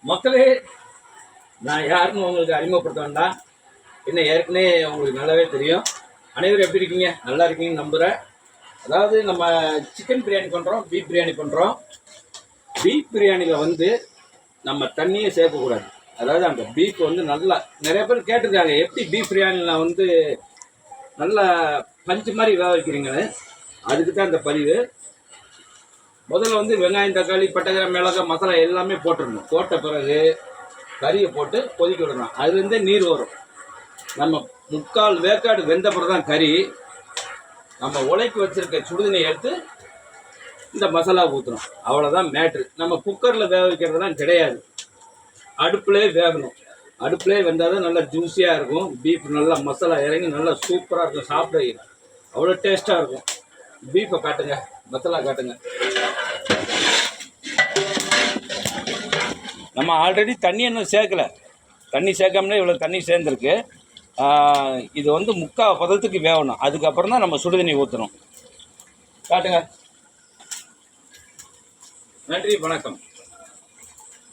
மக்களே, நான் யாருன்னு உங்களுக்கு அறிமுகப்படுத்த வேண்டாம். என்ன ஏற்கனவே உங்களுக்கு நல்லாவே தெரியும். அனைவரும் எப்படி இருக்கீங்க? நல்லா இருக்கீங்கன்னு நம்புகிறேன். அதாவது நம்ம சிக்கன் பிரியாணி பண்ணுறோம், பீஃப் பிரியாணி பண்ணுறோம். பீஃப் பிரியாணியில் வந்து நம்ம தண்ணியே சேர்க்கக்கூடாது. அதாவது அந்த பீஃப் வந்து நல்லா நிறைய பேர் கேட்டிருக்காங்க, எப்படி பீஃப் பிரியாணியில் வந்து நல்லா பஞ்சு மாதிரி வேக வைக்கிறீங்கன்னு. அதுக்கு தான் அந்த பதிவு. முதல்ல வந்து வெங்காயம், தக்காளி, பட்டை, மிளகாய், மசாலா எல்லாமே போட்டுடணும். போட்ட பிறகு கறியை போட்டு கொதிக்க விடணும். அதுலேருந்தே நீர் வரும். நம்ம முக்கால் வேக்காடு வெந்த பிறகு தான் கறி. நம்ம உலைக்கு வச்சுருக்க சுடுதண்ணி எடுத்து இந்த மசாலா ஊற்றணும். அவ்வளோதான் மேட்ரு. நம்ம குக்கரில் வேக வைக்கிறதுலாம் கிடையாது. அடுப்புலேயே வேகணும். அடுப்புலேயே வெந்தால் தான் நல்லா ஜூஸியாக இருக்கும். பீஃப் நல்லா மசாலா இறங்கி நல்லா சூப்பராக இருக்கும். சாப்பிட அவ்வளோ டேஸ்ட்டாக இருக்கும். பீஃபை காட்டுங்க, மசாலா காட்டுங்க. நம்ம ஆல்ரெடி தண்ணி இன்னும் சேர்க்கலை. தண்ணி சேர்க்காமலே இவ்வளோ தண்ணி சேர்ந்துருக்கு. இது வந்து முக்கால் பதத்துக்கு வேகணும். அதுக்கப்புறம் தான் நம்ம சுடுதண்ணி ஊற்றணும். காட்டுங்க. நன்றி, வணக்கம்.